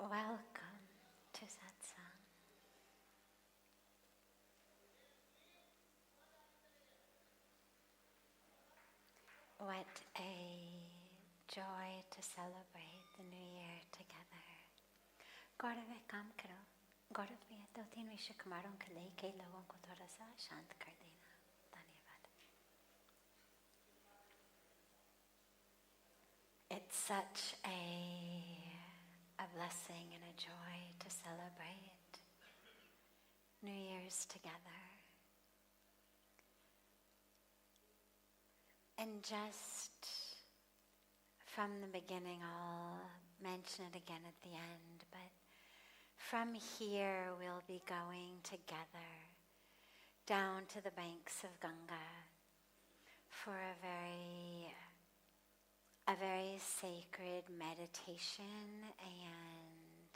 Welcome to Satsang. What a joy to celebrate the new year together. गौरव एक काम करो, गौरव भैया 2-3 विषय कुमारों के लेके लोगों को थोड़ा सा शांत कर देना. धन्यवाद. It's such a blessing and a joy to celebrate New Year's together. And just from the beginning, I'll mention it again at the end, but from here we'll be going together down to the banks of Ganga for a very sacred meditation and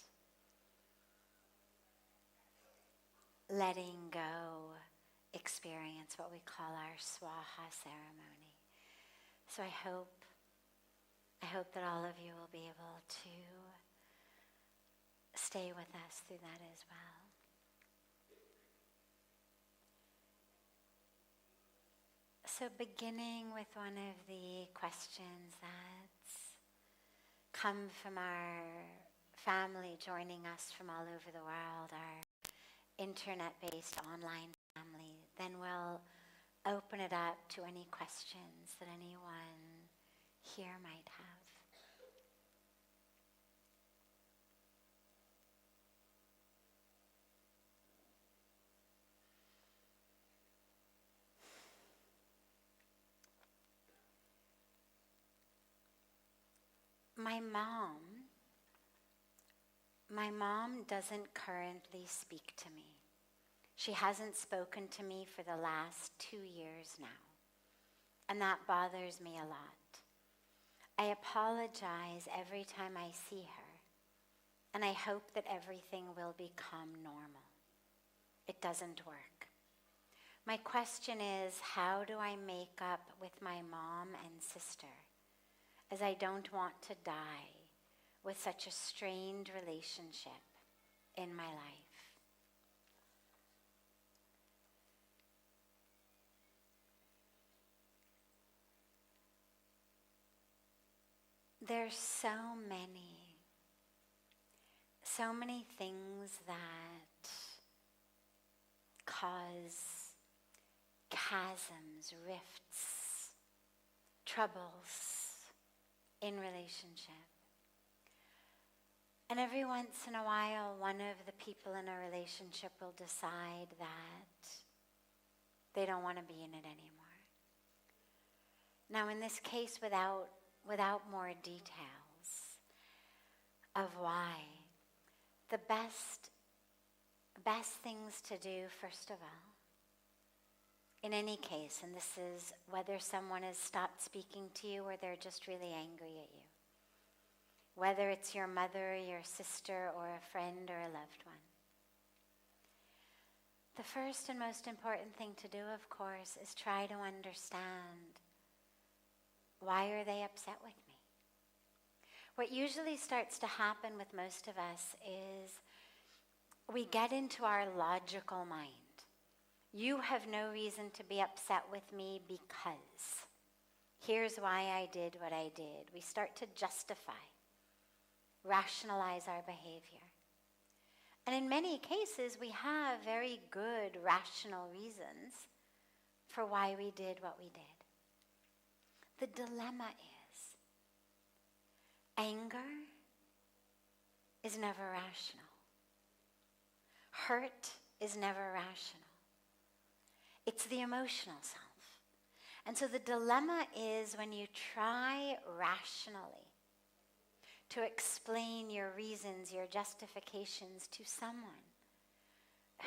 letting go experience, what we call our swaha ceremony. So I hope that all of you will be able to stay with us through that as well. So beginning with one of the questions that's come from our family joining us from all over the world, our internet-based online family, then we'll open it up to any questions that anyone here might have. My mom doesn't currently speak to me. She hasn't spoken to me for the last 2 years now, and that bothers me a lot. I apologize every time I see her, and I hope that everything will become normal. It doesn't work. My question is, how do I make up with my mom and sister, as I don't want to die with such a strained relationship in my life? There's so many things that cause chasms, rifts, troubles in relationship. And every once in a while, one of the people in a relationship will decide that they don't want to be in it anymore. Now, in this case, without more details of why, the best things to do, first of all, in any case, and this is whether someone has stopped speaking to you or they're just really angry at you, whether it's your mother, your sister, or a friend or a loved one. The first and most important thing to do, of course, is try to understand, why are they upset with me? What usually starts to happen with most of us is we get into our logical mind. You have no reason to be upset with me because here's why I did what I did. We start to justify, rationalize our behavior. And in many cases, we have very good rational reasons for why we did what we did. The dilemma is, anger is never rational. Hurt is never rational. It's the emotional self. And so the dilemma is when you try rationally to explain your reasons, your justifications to someone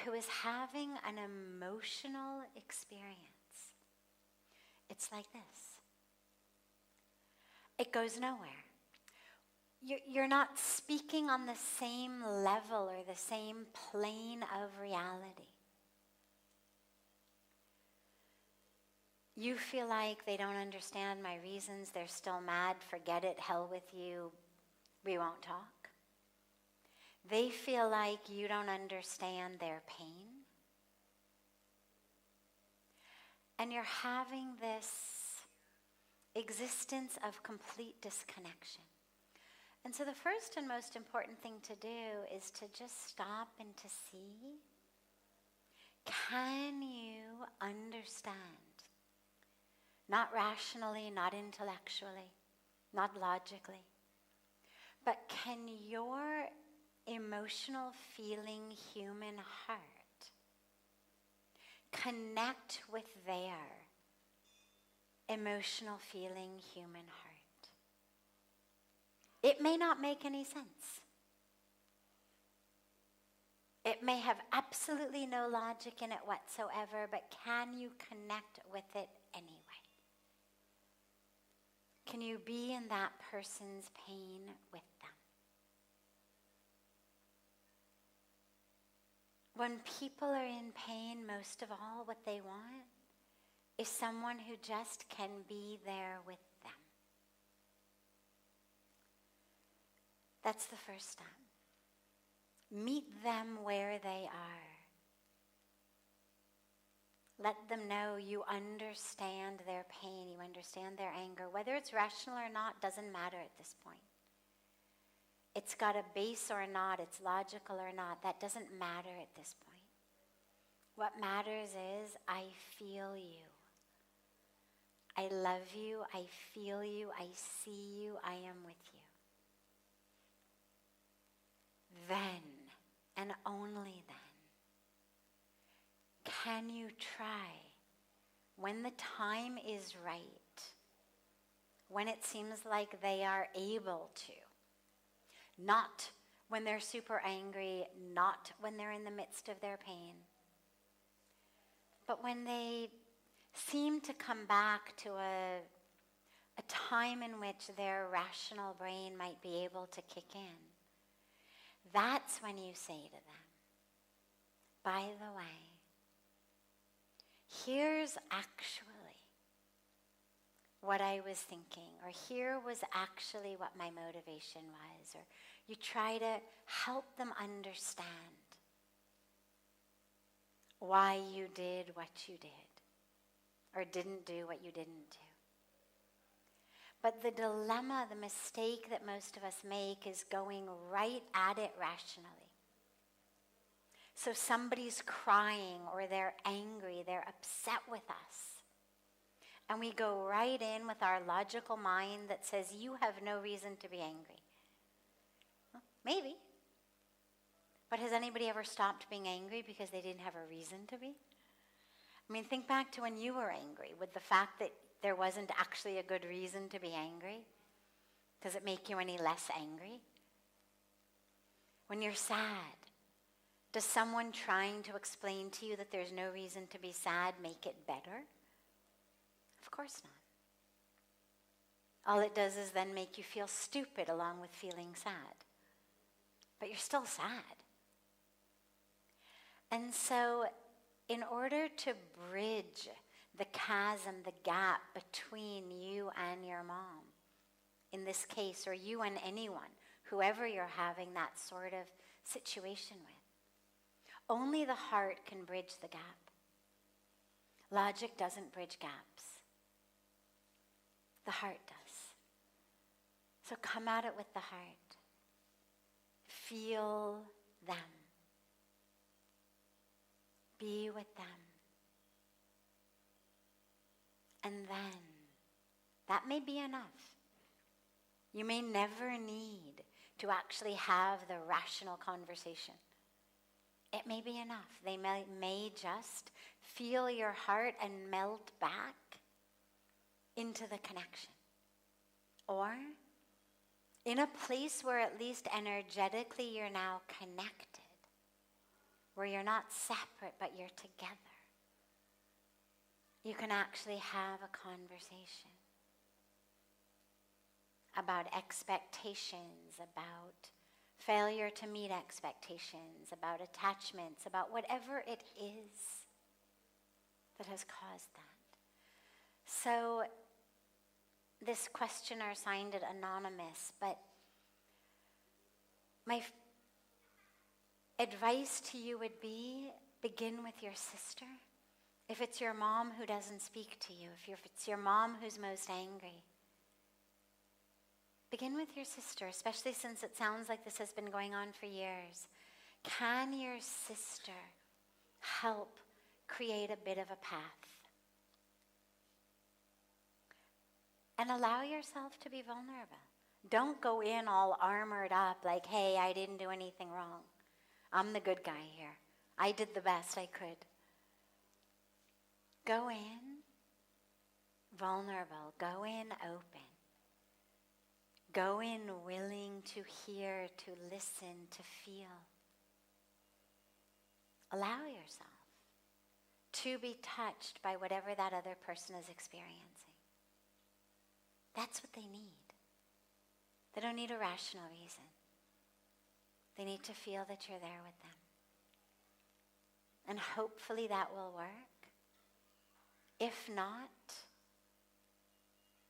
who is having an emotional experience. It's like this. It goes nowhere. You're not speaking on the same level or the same plane of reality. You feel like they don't understand my reasons, they're still mad, forget it, hell with you, we won't talk. They feel like you don't understand their pain. And you're having this existence of complete disconnection. And so the first and most important thing to do is to just stop and to see, can you understand? Not rationally, not intellectually, not logically, but can your emotional, feeling human heart connect with their emotional, feeling human heart? It may not make any sense. It may have absolutely no logic in it whatsoever, but can you connect with it anyway? Can you be in that person's pain with them? When people are in pain, most of all, what they want is someone who just can be there with them. That's the first step. Meet them where they are. Let them know you understand their pain, you understand their anger. Whether it's rational or not doesn't matter at this point. It's got a base or not, it's logical or not, that doesn't matter at this point. What matters is, I feel you. I love you, I feel you, I see you, I am with you. Then, and only then, can you try, when the time is right, when it seems like they are able to, not when they're super angry, not when they're in the midst of their pain, but when they seem to come back to a time in which their rational brain might be able to kick in. That's when you say to them, by the way, here's actually what I was thinking, or here was actually what my motivation was, or you try to help them understand why you did what you did, or didn't do what you didn't do. But the dilemma, the mistake that most of us make is going right at it rationally. So somebody's crying, or they're angry, they're upset with us. And we go right in with our logical mind that says, you have no reason to be angry. Well, maybe. But has anybody ever stopped being angry because they didn't have a reason to be? I mean, think back to when you were angry, with the fact that there wasn't actually a good reason to be angry. Does it make you any less angry? When you're sad, does someone trying to explain to you that there's no reason to be sad make it better? Of course not. All it does is then make you feel stupid along with feeling sad. But you're still sad. And so, in order to bridge the chasm, the gap between you and your mom, in this case, or you and anyone, whoever you're having that sort of situation with, only the heart can bridge the gap. Logic doesn't bridge gaps. The heart does. So come at it with the heart. Feel them. Be with them. And then, that may be enough. You may never need to actually have the rational conversation. It may be enough. They may just feel your heart and melt back into the connection. Or in a place where at least energetically you're now connected, where you're not separate but you're together, you can actually have a conversation about expectations, about failure to meet expectations, about attachments, about whatever it is that has caused that. So this questioner signed it anonymous, but advice to you would be, begin with your sister. If it's your mom who doesn't speak to you, if it's your mom who's most angry, begin with your sister, especially since it sounds like this has been going on for years. Can your sister help create a bit of a path? And allow yourself to be vulnerable. Don't go in all armored up like, hey, I didn't do anything wrong. I'm the good guy here. I did the best I could. Go in vulnerable. Go in open. Go in willing to hear, to listen, to feel. Allow yourself to be touched by whatever that other person is experiencing. That's what they need. They don't need a rational reason. They need to feel that you're there with them. And hopefully that will work. If not,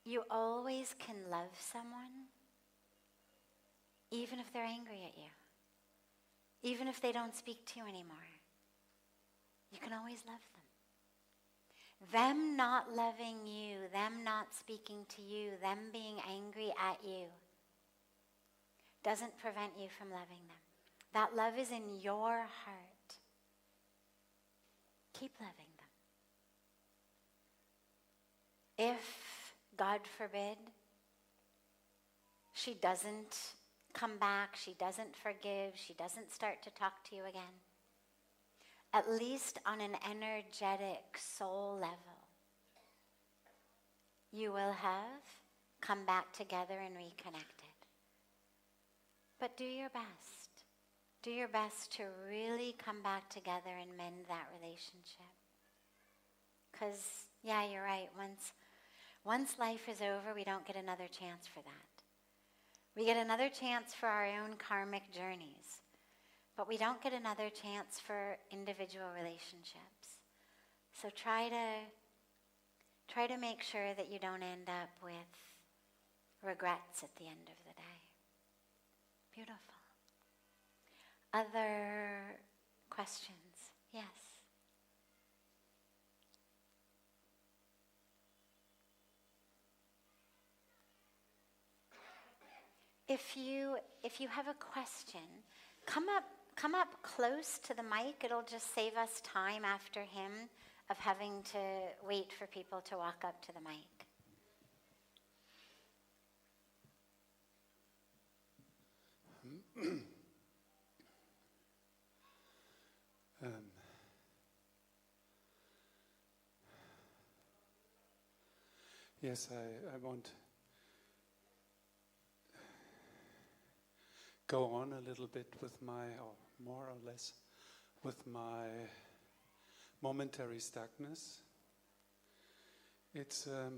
you always can love someone, even if they're angry at you. Even if they don't speak to you anymore. You can always love them. Them not loving you, them not speaking to you, them being angry at you, doesn't prevent you from loving them. That love is in your heart. Keep loving them. If, God forbid, she doesn't come back, she doesn't forgive, she doesn't start to talk to you again, at least on an energetic soul level, you will have come back together and reconnected. But do your best. Do your best to really come back together and mend that relationship. Because, yeah, you're right. Once life is over, we don't get another chance for that. We get another chance for our own karmic journeys. But we don't get another chance for individual relationships. So try to make sure that you don't end up with regrets at the end of the day. Beautiful. Other questions? Yes. If you have a question, come up close to the mic. It'll just save us time after him of having to wait for people to walk up to the mic. Yes, I want go on a little bit with my, or more or less, with my momentary stuckness. It's a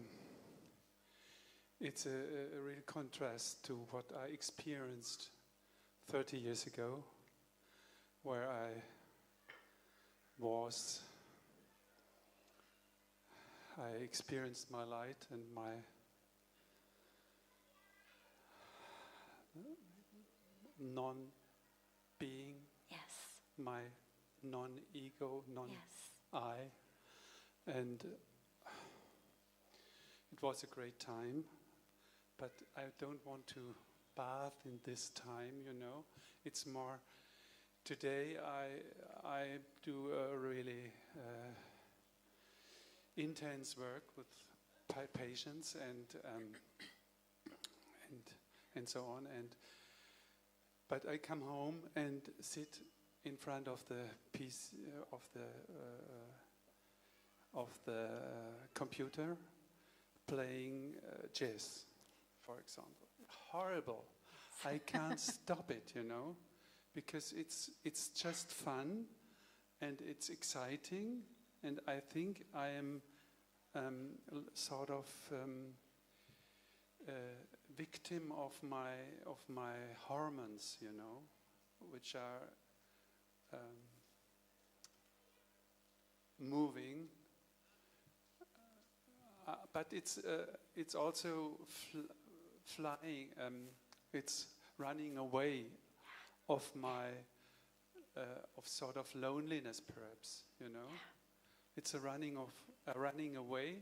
real contrast to what I experienced 30 years ago, where I experienced my light and my non-being, Yes. my non-ego, non-I. Yes. And it was a great time, but I don't want to bath in this time, you know. It's more, today I do a really intense work with patients and so on. But I come home and sit in front of the piece of the computer, playing chess, for example. Horrible. I can't stop it, you know, because it's just fun and it's exciting, and I think I am sort of victim of my hormones, you know, which are moving, but it's also flying. It's running away of my of sort of loneliness, perhaps, you know. It's a running away,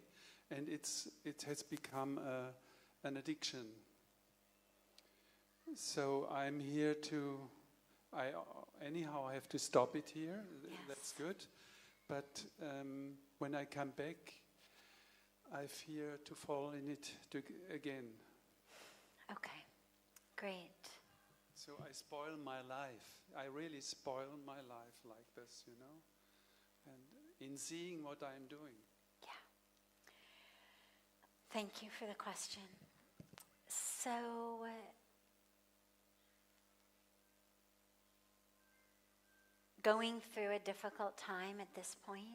and it has become an addiction. So I'm here anyhow I have to stop it here. Yes. That's good. But when I come back, I fear to fall in it again. Okay, great. So I spoil my life. I really spoil my life like this, you know, and in seeing what I'm doing. Yeah. Thank you for the question. So, going through a difficult time at this point,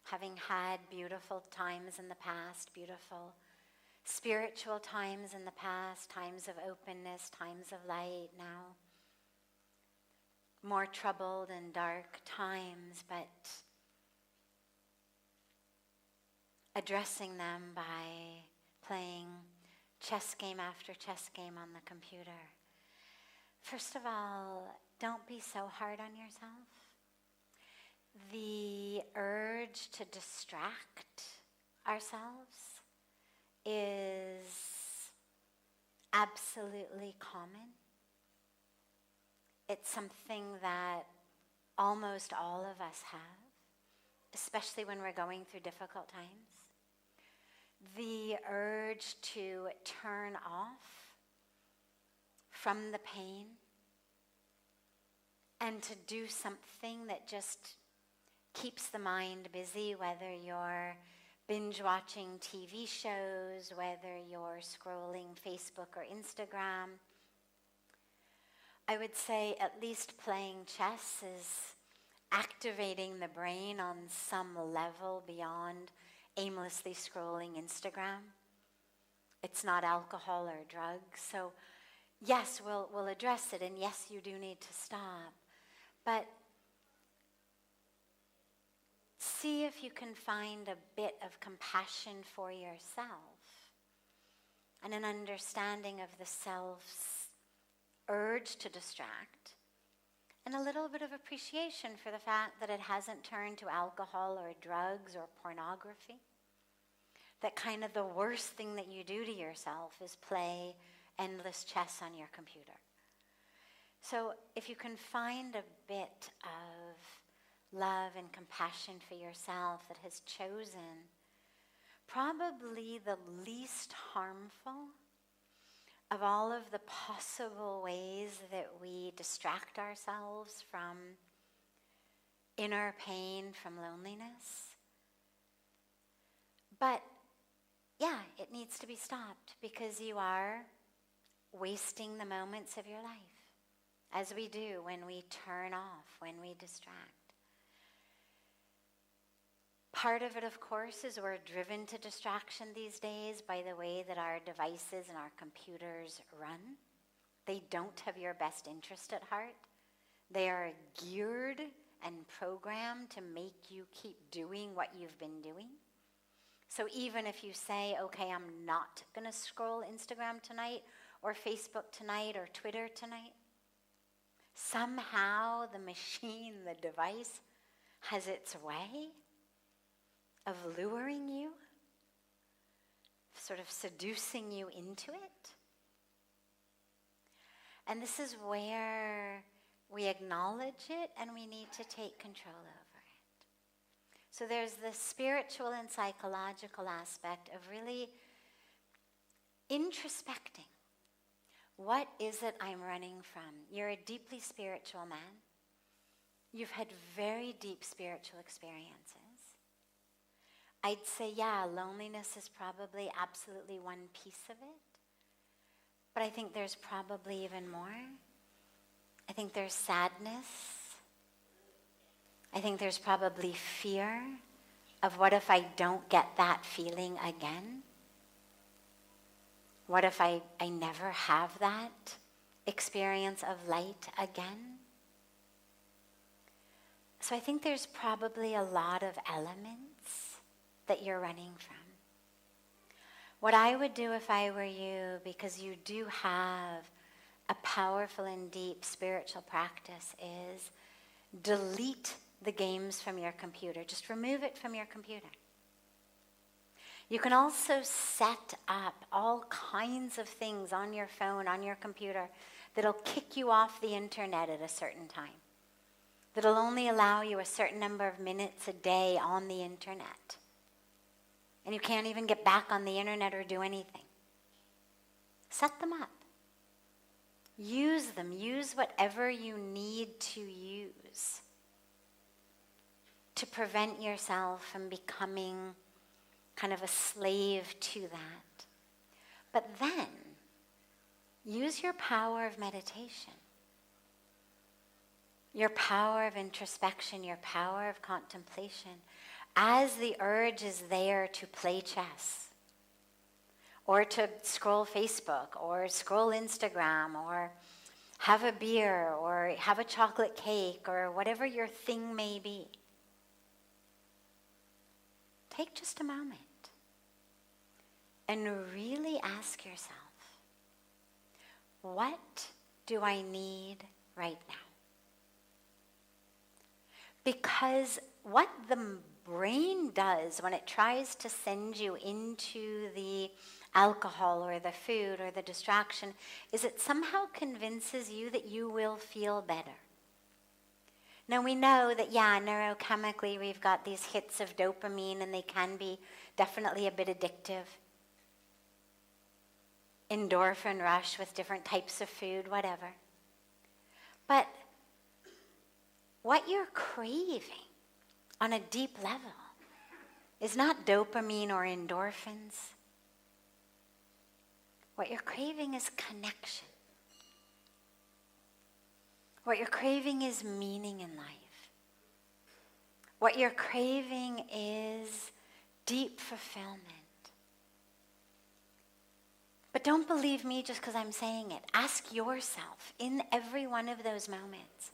having had beautiful times in the past, beautiful spiritual times in the past, times of openness, times of light now, more troubled and dark times, but addressing them by playing chess game after chess game on the computer. First of all, don't be so hard on yourself. The urge to distract ourselves is absolutely common. It's something that almost all of us have, especially when we're going through difficult times. The urge to turn off from the pain and to do something that just keeps the mind busy, whether you're binge watching TV shows, whether you're scrolling Facebook or Instagram. I would say at least playing chess is activating the brain on some level beyond aimlessly scrolling Instagram. It's not alcohol or drugs. So yes, we'll address it, and yes, you do need to stop. But see if you can find a bit of compassion for yourself and an understanding of the self's urge to distract, and a little bit of appreciation for the fact that it hasn't turned to alcohol or drugs or pornography. That kind of the worst thing that you do to yourself is play endless chess on your computer. So if you can find a bit of love and compassion for yourself that has chosen probably the least harmful of all of the possible ways that we distract ourselves from inner pain, from loneliness. But yeah, it needs to be stopped because you are wasting the moments of your life, as we do when we turn off, when we distract. Part of it, of course, is we're driven to distraction these days by the way that our devices and our computers run. They don't have your best interest at heart. They are geared and programmed to make you keep doing what you've been doing. So even if you say, okay, I'm not going to scroll Instagram tonight or Facebook tonight or Twitter tonight, somehow the machine, the device, has its way of luring you, sort of seducing you into it. And this is where we acknowledge it and we need to take control over it. So there's the spiritual and psychological aspect of really introspecting. What is it I'm running from? You're a deeply spiritual man. You've had very deep spiritual experiences. I'd say, yeah, loneliness is probably absolutely one piece of it. But I think there's probably even more. I think there's sadness. I think there's probably fear of what if I don't get that feeling again? What if I never have that experience of light again? So I think there's probably a lot of elements that you're running from. What I would do if I were you, because you do have a powerful and deep spiritual practice, is delete the games from your computer. Just remove it from your computer. You can also set up all kinds of things on your phone, on your computer, that'll kick you off the internet at a certain time. That'll only allow you a certain number of minutes a day on the internet. And you can't even get back on the internet or do anything. Set them up. Use them. Use whatever you need to use to prevent yourself from becoming kind of a slave to that. But then, use your power of meditation, your power of introspection, your power of contemplation, as the urge is there to play chess, or to scroll Facebook, or scroll Instagram, or have a beer, or have a chocolate cake, or whatever your thing may be. Take just a moment and really ask yourself, what do I need right now? Because what the brain does when it tries to send you into the alcohol or the food or the distraction is it somehow convinces you that you will feel better. Now we know that, neurochemically we've got these hits of dopamine and they can be definitely a bit addictive. Endorphin rush with different types of food, whatever. But what you're craving on a deep level is not dopamine or endorphins. What you're craving is connection. What you're craving is meaning in life. What you're craving is deep fulfillment. But don't believe me just because I'm saying it. Ask yourself in every one of those moments,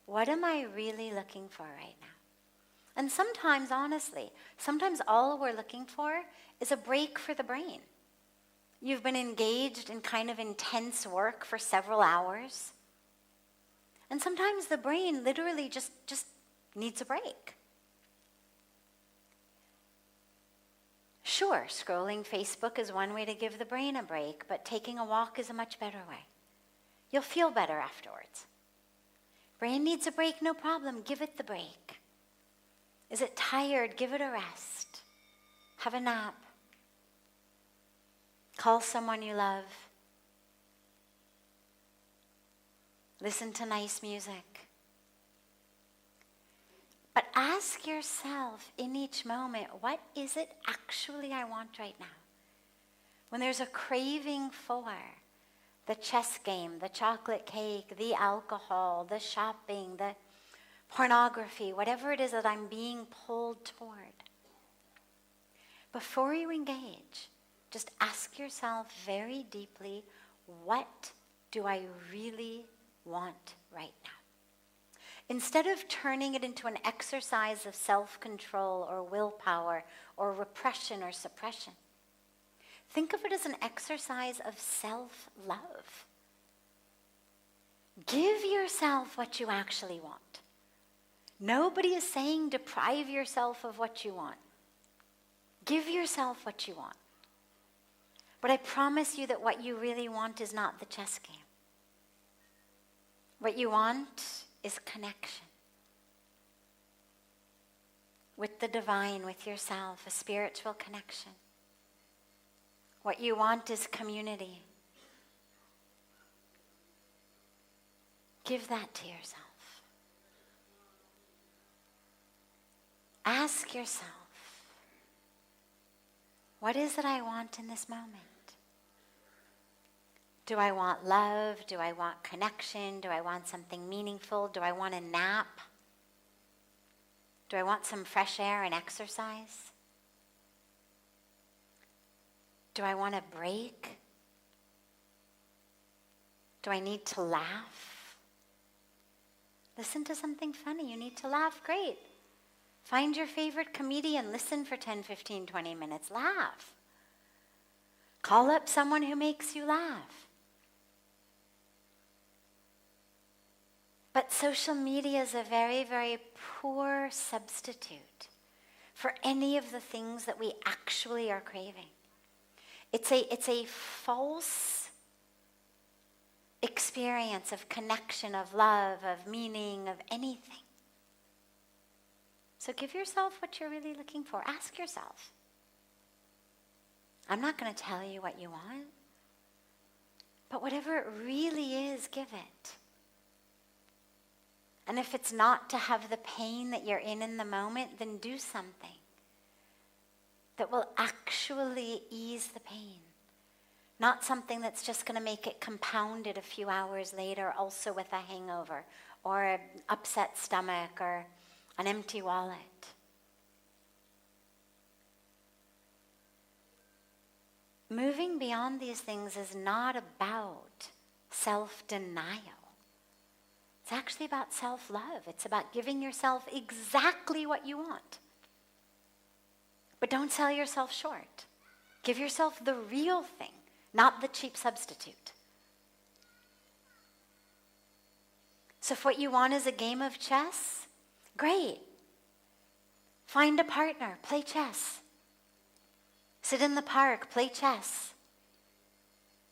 what am I really looking for right now? And sometimes, honestly, all we're looking for is a break for the brain. You've been engaged in kind of intense work for several hours. And sometimes the brain literally just needs a break. Sure, scrolling Facebook is one way to give the brain a break, but taking a walk is a much better way. You'll feel better afterwards. Brain needs a break, no problem. Give it the break. Is it tired? Give it a rest. Have a nap. Call someone you love. Listen to nice music. But ask yourself in each moment, what is it actually I want right now? When there's a craving for the chess game, the chocolate cake, the alcohol, the shopping, the pornography, whatever it is that I'm being pulled toward. Before you engage, just ask yourself very deeply, what do I really want right now? Instead of turning it into an exercise of self-control or willpower or repression or suppression, think of it as an exercise of self-love. Give yourself what you actually want. Nobody is saying deprive yourself of what you want. Give yourself what you want. But I promise you that what you really want is not the chess game. What you want is connection with the divine, with yourself, a spiritual connection. What you want is community. Give that to yourself. Ask yourself, what is it I want in this moment? Do I want love? Do I want connection? Do I want something meaningful? Do I want a nap? Do I want some fresh air and exercise? Do I want a break? Do I need to laugh? Listen to something funny. You need to laugh? Great. Find your favorite comedian. Listen for 10, 15, 20 minutes. Laugh. Call up someone who makes you laugh. But social media is a very, very poor substitute for any of the things that we actually are craving. It's a false experience of connection, of love, of meaning, of anything. So give yourself what you're really looking for. Ask yourself. I'm not going to tell you what you want, but whatever it really is, give it. And if it's not to have the pain that you're in the moment, then do something that will actually ease the pain. Not something that's just going to make it compounded a few hours later, also with a hangover or an upset stomach or an empty wallet. Moving beyond these things is not about self-denial. It's actually about self-love. It's about giving yourself exactly what you want. But don't sell yourself short. Give yourself the real thing, not the cheap substitute. So if what you want is a game of chess, great. Find a partner, play chess. Sit in the park, play chess.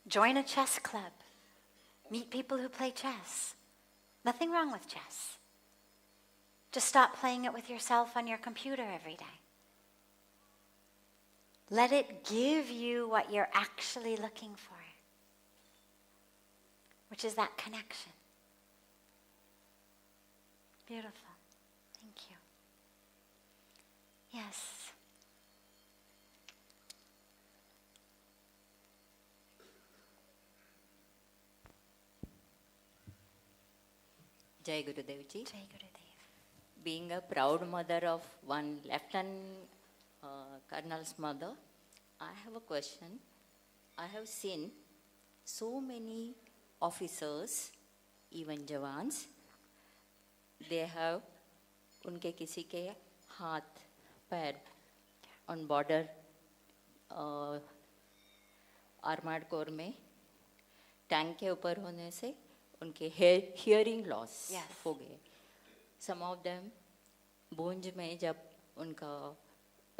Join a chess club. Meet people who play chess. Nothing wrong with chess. Just stop playing it with yourself on your computer every day. Let it give you what you're actually looking for, which is that connection. Beautiful. Thank you. Yes. Jai Gurudev Ji. Jai Gurudev. Being a proud mother of one Lieutenant Colonel's mother, I have a question. I have seen so many officers, even Jawans, they have उनके किसी के हाथ पैर on border armoured corps में tank के ऊपर होने से उनके hearing loss हो गए. Some of them भूंज में जब उनका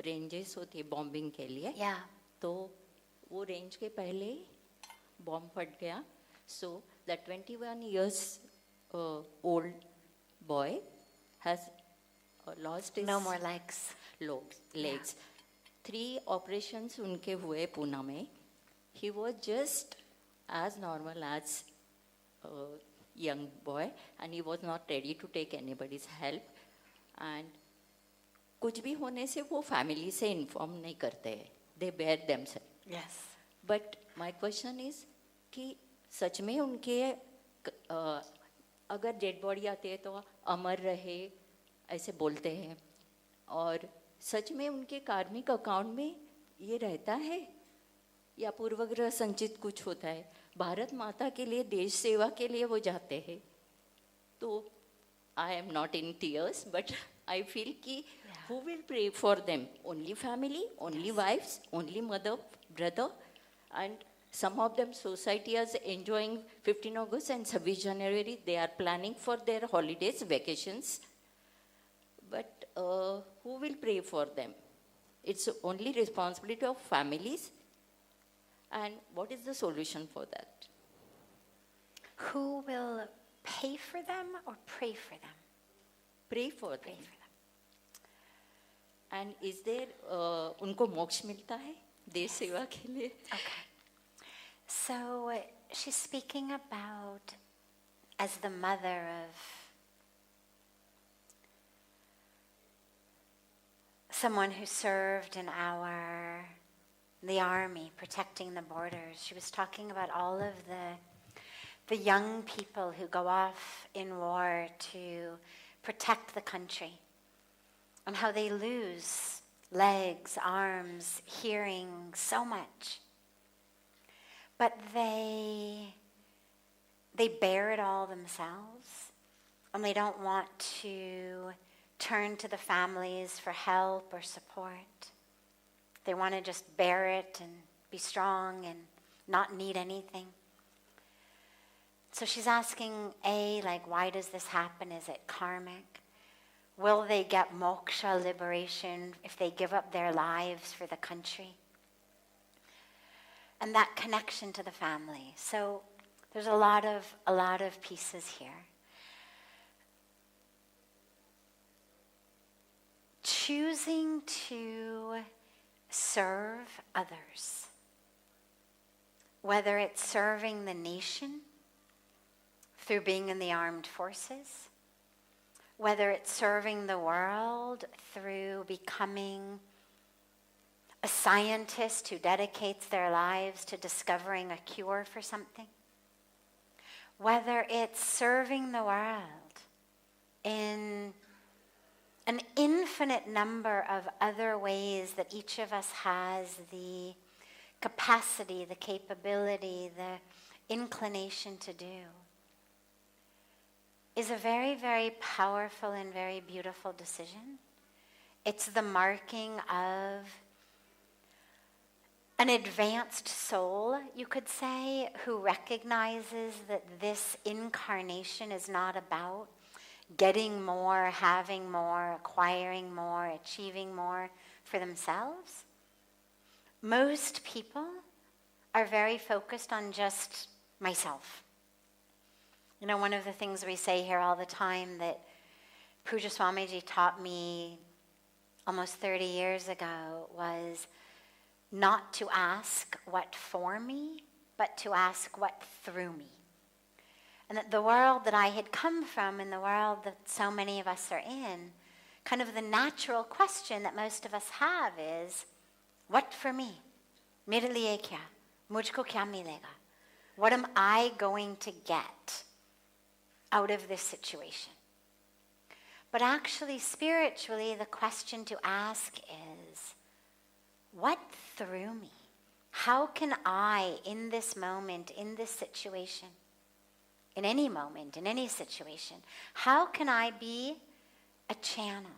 रेंजेस होती है बॉम्बिंग के लिए, तो वो रेंज के पहले बॉम्ब फट गया. So the 21 years old boy has lost his no more legs. Legs. 3 operations उनके हुए पूना में. He was just as normal as young boy and he was not ready to take anybody's help. And कुछ भी होने से वो family से inform नहीं करते हैं. They bear themselves. Yes. But my question is कि सच में उनके अगर डेड बॉडी आती है तो अमर रहे ऐसे बोलते हैं, और सच में उनके कार्मिक अकाउंट में ये रहता है या पूर्वग्रह संचित कुछ होता है? भारत माता के लिए, देश सेवा के लिए वो जाते हैं. तो I am not in tears but I feel कि who will pray for them? Only family, only wives, only mother, brother, and some of them society is enjoying 15 August and 26 January. They are planning for their holidays, vacations. But who will pray for them? It's only responsibility of families. And what is the solution for that? Who will pay for them or pray for them? Pray for Pray them. for them. And is there उनको मोक्ष मिलता है देश सेवा के लिए? Okay. So she's speaking about, as the mother of someone who served in the army, protecting the borders. She was talking about all of the young people who go off in war to protect the country, and how they lose legs, arms, hearing, so much. But they bear it all themselves, and they don't want to turn to the families for help or support. They want to just bear it and be strong and not need anything. So she's asking, A, like, why does this happen? Is it karmic? Will they get moksha, liberation, if they give up their lives for the country? And that connection to the family. So there's a lot of pieces here. Choosing to serve others, whether it's serving the nation through being in the armed forces, whether it's serving the world through becoming a scientist who dedicates their lives to discovering a cure for something, whether it's serving the world in an infinite number of other ways that each of us has the capacity, the capability, the inclination to do, is a very, very powerful and very beautiful decision. It's the marking of an advanced soul, you could say, who recognizes that this incarnation is not about getting more, having more, acquiring more, achieving more for themselves. Most people are very focused on just myself. You know, one of the things we say here all the time that Puja Swamiji taught me almost 30 years ago was not to ask what for me, but to ask what through me. And that the world that I had come from and the world that so many of us are in, kind of the natural question that most of us have is, what for me? Mere liye kya? Mujhko kya milega? What am I going to get out of this situation? But actually, spiritually, the question to ask is, what through me? How can I, in this moment, in this situation, in any moment, in any situation, how can I be a channel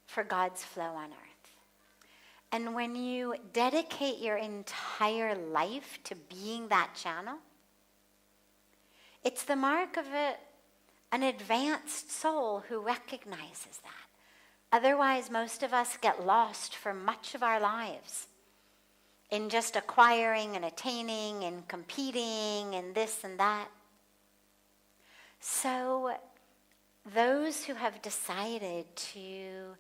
for God's flow on earth? And when you dedicate your entire life to being that channel, it's the mark of an advanced soul who recognizes that. Otherwise, most of us get lost for much of our lives in just acquiring and attaining and competing and this and that. So those who have decided to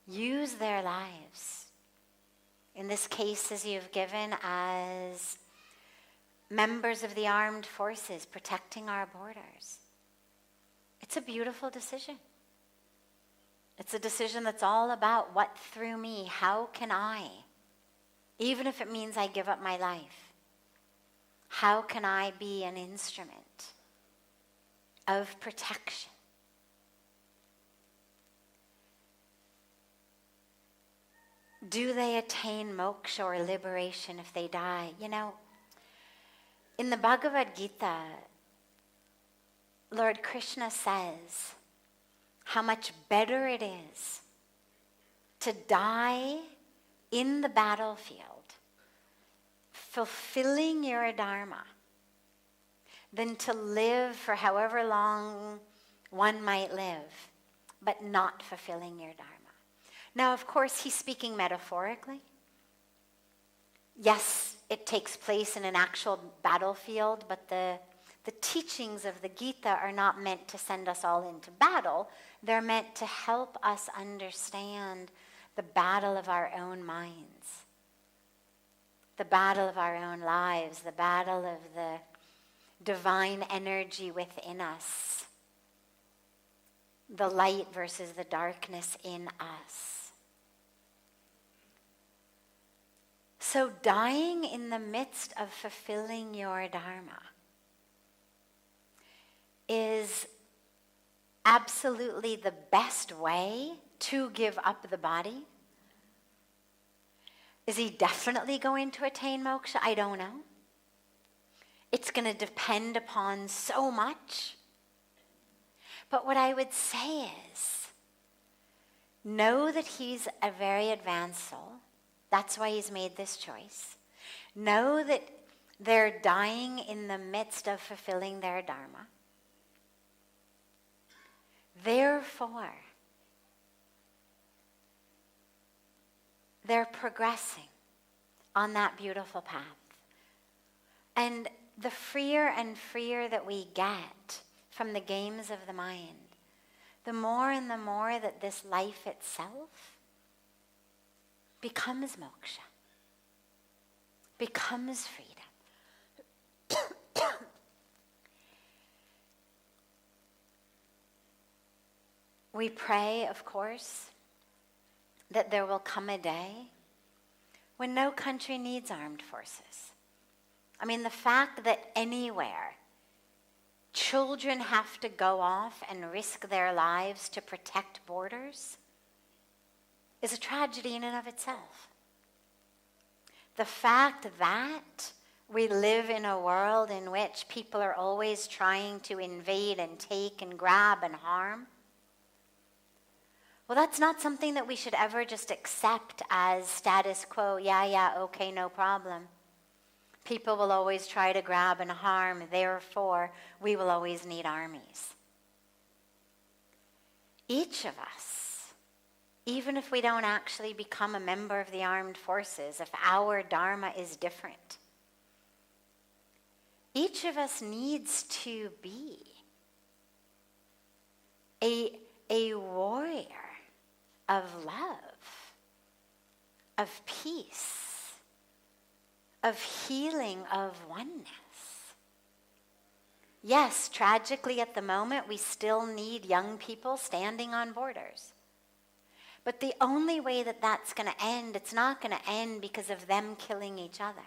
use their lives, in this case as you've given as members of the armed forces protecting our borders, it's a beautiful decision. It's a decision that's all about what through me, how can I, even if it means I give up my life, how can I be an instrument of protection? Do they attain moksha or liberation if they die? You know, in the Bhagavad Gita, Lord Krishna says how much better it is to die in the battlefield, fulfilling your dharma, than to live for however long one might live, but not fulfilling your dharma. Now, of course, he's speaking metaphorically. Yes, it takes place in an actual battlefield, but the teachings of the Gita are not meant to send us all into battle. They're meant to help us understand the battle of our own minds, the battle of our own lives, the battle of the divine energy within us, the light versus the darkness in us. So dying in the midst of fulfilling your dharma is absolutely the best way to give up the body. Is he definitely going to attain moksha? I don't know. It's going to depend upon so much. But what I would say is, know that he's a very advanced soul. That's why he's made this choice. Know that They're dying in the midst of fulfilling their dharma. Therefore, they're progressing on that beautiful path. And the freer and freer that we get from the games of the mind, the more and the more that this life itself becomes moksha, becomes freedom. We pray, of course, that there will come a day when no country needs armed forces. I mean, the fact that anywhere children have to go off and risk their lives to protect borders is a tragedy in and of itself. The fact that we live in a world in which people are always trying to invade and take and grab and harm, well, that's not something that we should ever just accept as status quo. Yeah, okay, no problem. People will always try to grab and harm, therefore we will always need armies. Each of us, even if we don't actually become a member of the armed forces, if our dharma is different, each of us needs to be a warrior of love, of peace, of healing, of oneness. Yes, tragically at the moment, we still need young people standing on borders. But the only way that that's going to end, it's not going to end because of them killing each other.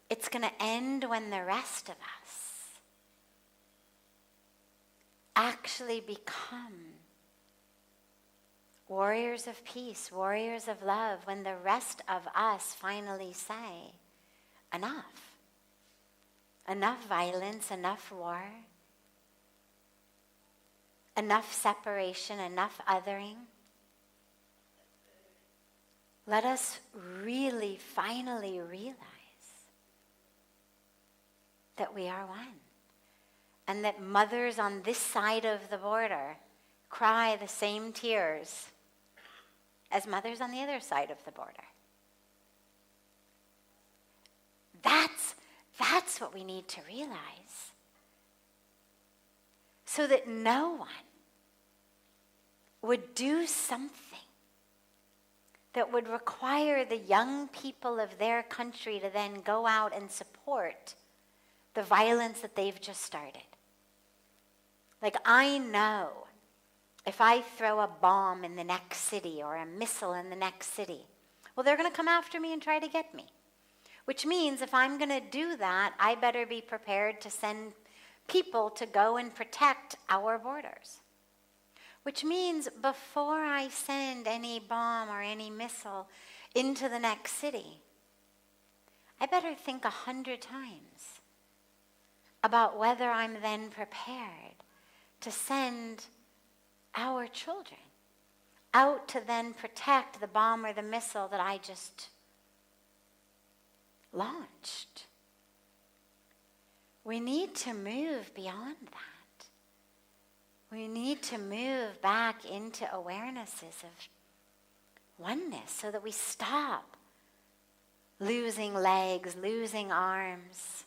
It's going to end when the rest of us actually become warriors of peace, warriors of love, when the rest of us finally say, enough. Enough violence, enough war, enough separation, enough othering. Let us really finally realize that we are one. And that mothers on this side of the border cry the same tears as mothers on the other side of the border. That's what we need to realize. So that no one would do something that would require the young people of their country to then go out and support the violence that they've just started. Like, I know if I throw a bomb in the next city or a missile in the next city, well, they're going to come after me and try to get me. Which means if I'm going to do that, I better be prepared to send people to go and protect our borders. Which means before I send any bomb or any missile into the next city, I better think 100 times about whether I'm then prepared to send our children out to then protect the bomb or the missile that I just launched. We need to move beyond that. We need to move back into awarenesses of oneness so that we stop losing legs, losing arms,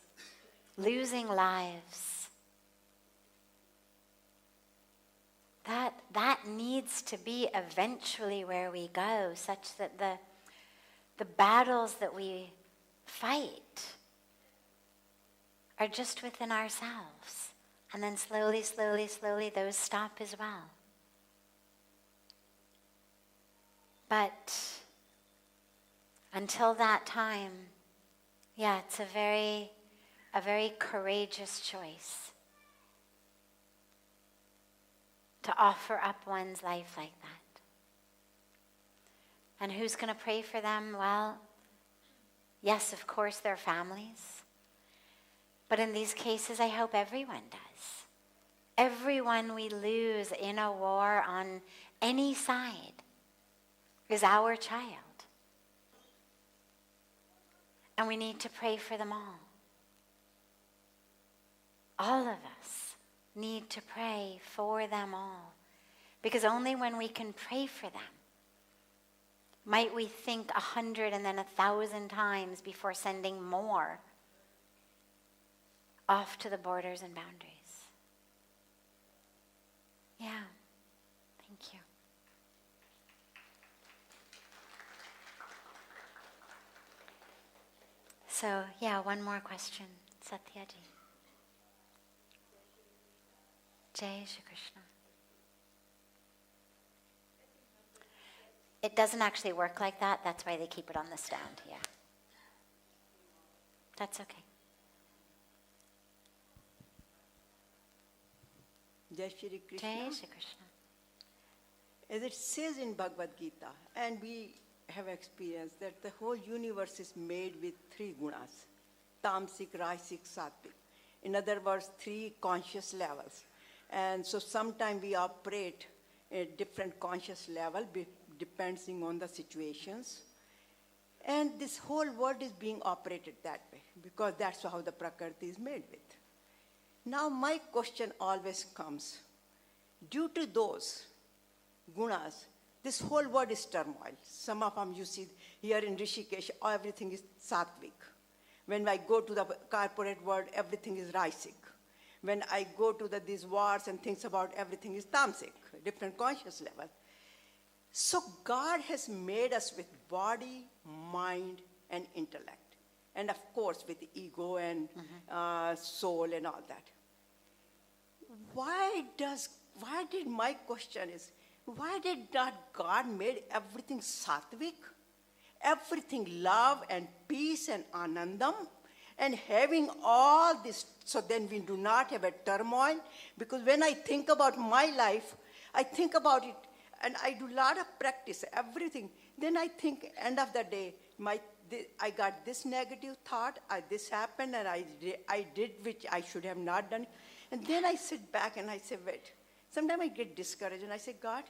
losing lives. That needs to be eventually where we go, such that the battles that we fight are just within ourselves. And then slowly, slowly, slowly, those stop as well. But until that time, yeah, it's a very courageous choice to offer up one's life like that. And who's going to pray for them? Well, yes, of course, their families. But in these cases, I hope everyone does. Everyone we lose in a war on any side is our child. And we need to pray for them all. All of us need to pray for them all. Because only when we can pray for them might we think 100 and then 1,000 times before sending more off to the borders and boundaries. Yeah, thank you. So, yeah, one more question. Satyji. Jai Shri Krishna. It doesn't actually work like that. That's why they keep it on the stand. Yeah. That's okay. Jai Shri Krishna. Jai Shri Krishna. As it says in Bhagavad Gita, and we have experienced that the whole universe is made with 3 gunas, tamasic, rajasic, sattvic. In other words, 3 conscious levels. And so sometimes we operate at different conscious level, depending on the situations. And this whole world is being operated that way, because that's how the Prakriti is made with. Now my question always comes, due to those gunas, this whole world is turmoil. Some of them you see here in Rishikesh, everything is sattvic. When I go to the corporate world, everything is rajasic. When I go to these wars and things about everything is tamasic, different conscious level. So God has made us with body, mind, and intellect. And of course with ego and soul and all that. Why did my question is, why did not God made everything sattvic? Everything love and peace and anandam, and having all this, so then we do not have a turmoil. Because when I think about my life, I think about it, and I do a lot of practice, everything. Then I think, end of the day, I got this negative thought, this happened, and I did which I should have not done. And then I sit back and I say, wait. Sometimes I get discouraged and I say, God,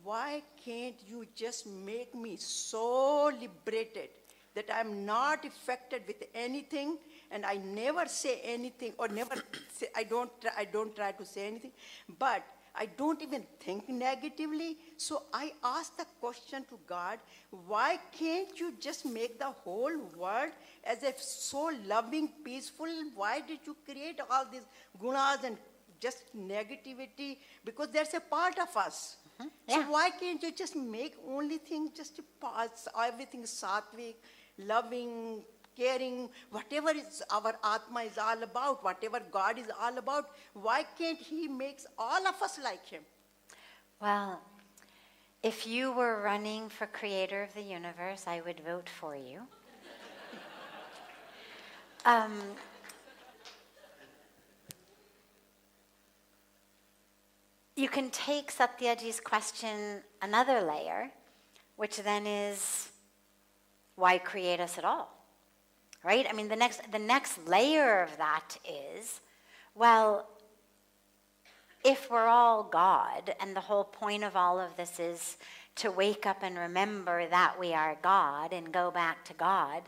why can't you just make me so liberated that I'm not affected with anything, and I never say anything, or never say, I don't try to say anything, but I don't even think negatively. So I ask the question to God, why can't you just make the whole world as if so loving, peaceful? Why did you create all these gunas and just negativity? Because that's a part of us. Yeah. So why can't you just make only thing just parts, everything sattvic, loving, caring, whatever is our Atma is all about, whatever God is all about, why can't He makes all of us like Him? Well, if you were running for creator of the universe, I would vote for you. You can take Satyaji's question another layer, which then is, why create us at all? Right? I mean, the next layer of that is, well, if we're all God, and the whole point of all of this is to wake up and remember that we are God and go back to God,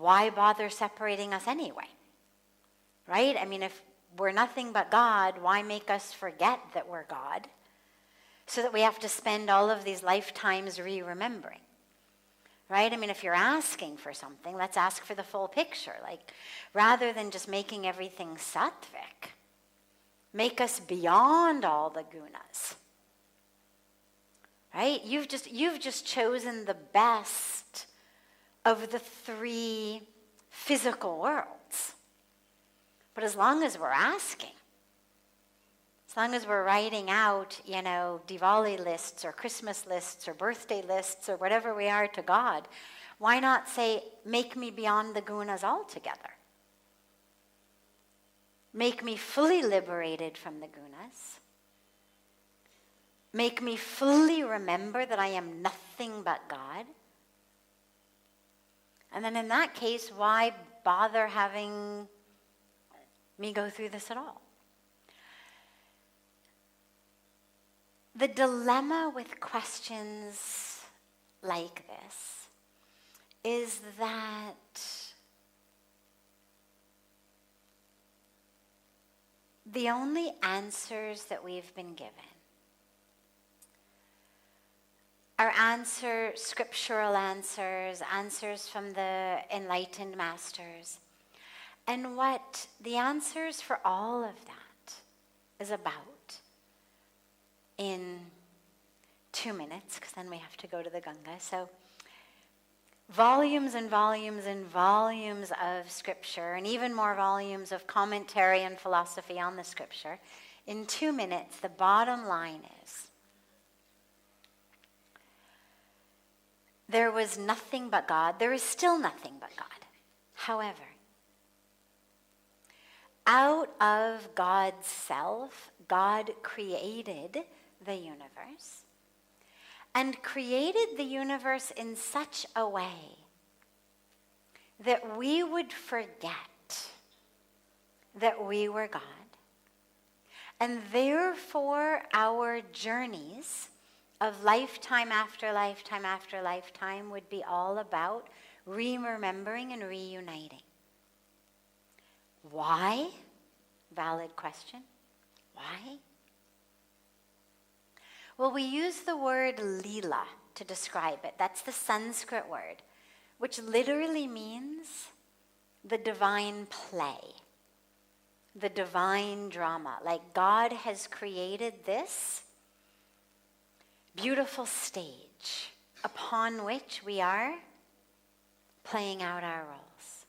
why bother separating us anyway? Right? I mean, if we're nothing but God, why make us forget that we're God, so that we have to spend all of these lifetimes re-remembering? Right? I mean, if you're asking for something, let's ask for the full picture. Like, rather than just making everything sattvic, make us beyond all the gunas. Right? You've just chosen the best of the 3 physical worlds. But as long as we're asking, as long as we're writing out, Diwali lists or Christmas lists or birthday lists or whatever we are to God, why not say, make me beyond the gunas altogether? Make me fully liberated from the gunas. Make me fully remember that I am nothing but God. And then in that case, why bother having me go through this at all? The dilemma with questions like this is that the only answers that we've been given are scriptural answers, answers from the enlightened masters. And what the answers for all of that is about in 2 minutes, because then we have to go to the Ganga. So volumes and volumes and volumes of scripture, and even more volumes of commentary and philosophy on the scripture. In 2 minutes, the bottom line is, there was nothing but God. There is still nothing but God. However, out of God's self, God created the universe, and created the universe in such a way that we would forget that we were God. And therefore, our journeys of lifetime after lifetime after lifetime would be all about remembering and reuniting. Why? Valid question. Why? Well, we use the word lila to describe it. That's the Sanskrit word, which literally means the divine play, the divine drama. Like God has created this beautiful stage upon which we are playing out our roles.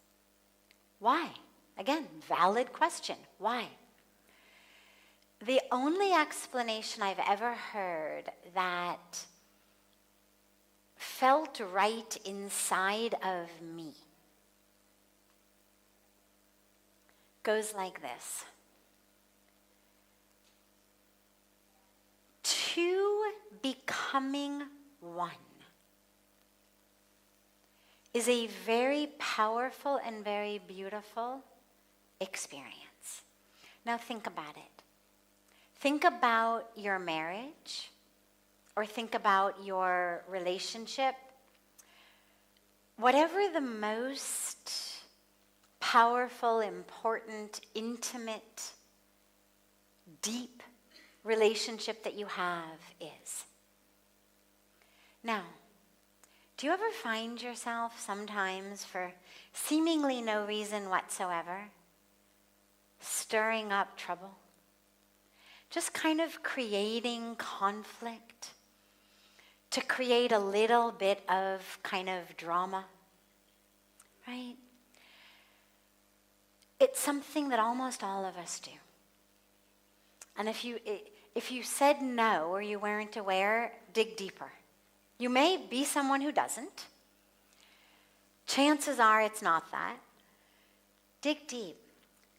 Why? Again, valid question. Why? The only explanation I've ever heard that felt right inside of me goes like this. To becoming one is a very powerful and very beautiful experience. Now think about it. Think about your marriage, or think about your relationship. Whatever the most powerful, important, intimate, deep relationship that you have is. Now, do you ever find yourself sometimes, for seemingly no reason whatsoever, stirring up trouble? Just kind of creating conflict to create a little bit of kind of drama, right? It's something that almost all of us do. And if you said no or you weren't aware, dig deeper. You may be someone who doesn't. Chances are it's not that. Dig deep.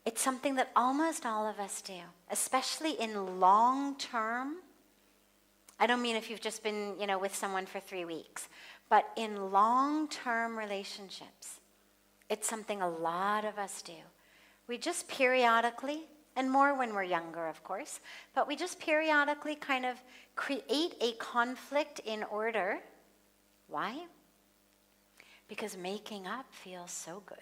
It's something that almost all of us do, especially in long-term. I don't mean if you've just been, with someone for 3 weeks, but in long-term relationships, it's something a lot of us do. We just periodically, and more when we're younger, of course, but we just periodically kind of create a conflict in order. Why? Because making up feels so good.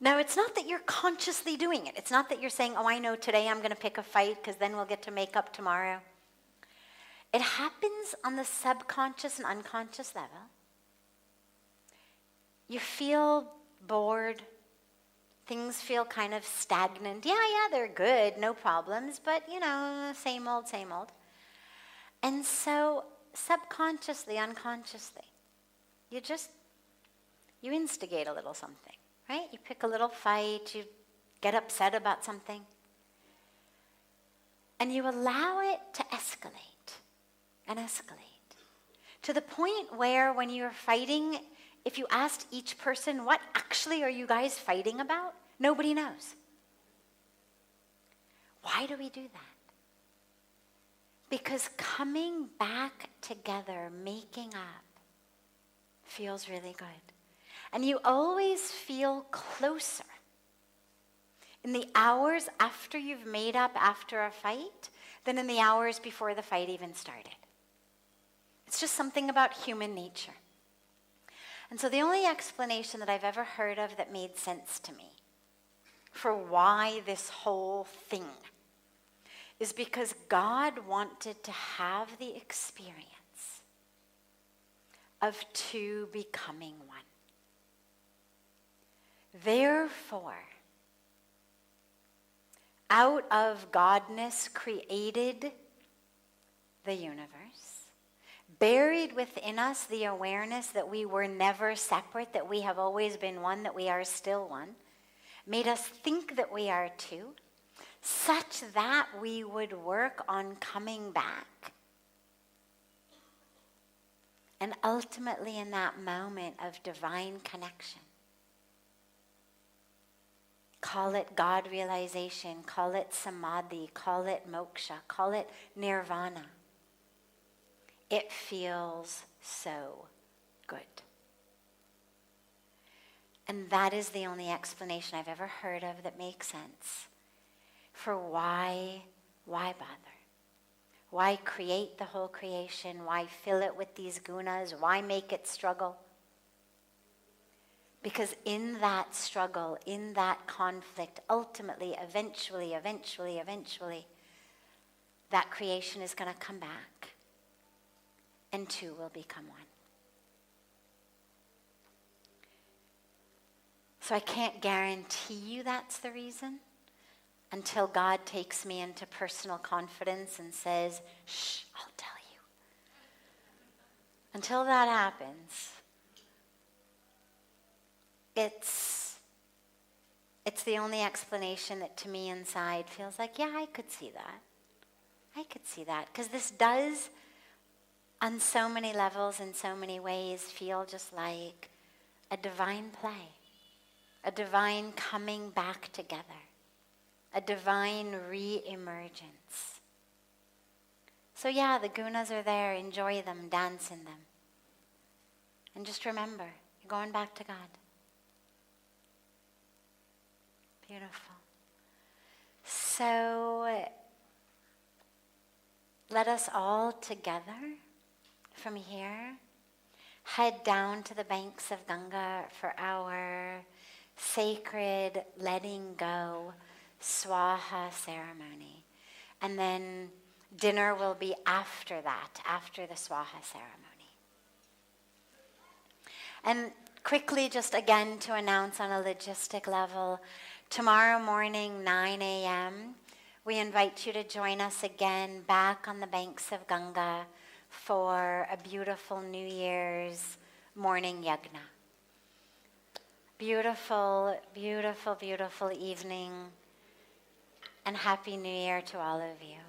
Now, it's not that you're consciously doing it. It's not that you're saying, I know today I'm going to pick a fight because then we'll get to make up tomorrow. It happens on the subconscious and unconscious level. You feel bored. Things feel kind of stagnant. Yeah, they're good, no problems, but, same old, same old. And so, subconsciously, unconsciously, you instigate a little something. Right? You pick a little fight, you get upset about something, and you allow it to escalate and escalate to the point where when you're fighting, if you asked each person, what actually are you guys fighting about? Nobody knows. Why do we do that? Because coming back together, making up, feels really good. And you always feel closer in the hours after you've made up after a fight than in the hours before the fight even started. It's just something about human nature. And so the only explanation that I've ever heard of that made sense to me for why this whole thing is because God wanted to have the experience of two becoming one. Therefore, out of Godness created the universe. Buried within us the awareness that we were never separate, that we have always been one, that we are still one. Made us think that we are two, such that we would work on coming back. And ultimately in that moment of divine connection, call it God realization, call it samadhi, call it moksha, call it nirvana. It feels so good. And that is the only explanation I've ever heard of that makes sense for why bother? Why create the whole creation? Why fill it with these gunas? Why make it struggle? Because in that struggle, in that conflict, ultimately, eventually, that creation is going to come back. And two will become one. So I can't guarantee you that's the reason until God takes me into personal confidence and says, shh, I'll tell you. Until that happens, it's the only explanation that to me inside feels like, yeah, I could see that. I could see that. Because this does, on so many levels, in so many ways, feel just like a divine play. A divine coming back together. A divine re-emergence. So yeah, the gunas are there. Enjoy them, dance in them. And just remember, you're going back to God. Beautiful. So let us all together from here head down to the banks of Ganga for our sacred letting go swaha ceremony. And then dinner will be after that, after the swaha ceremony. And quickly, just again to announce on a logistic level, tomorrow morning, 9 a.m., we invite you to join us again back on the banks of Ganga for a beautiful New Year's morning yagna. Beautiful, beautiful, beautiful evening, and Happy New Year to all of you.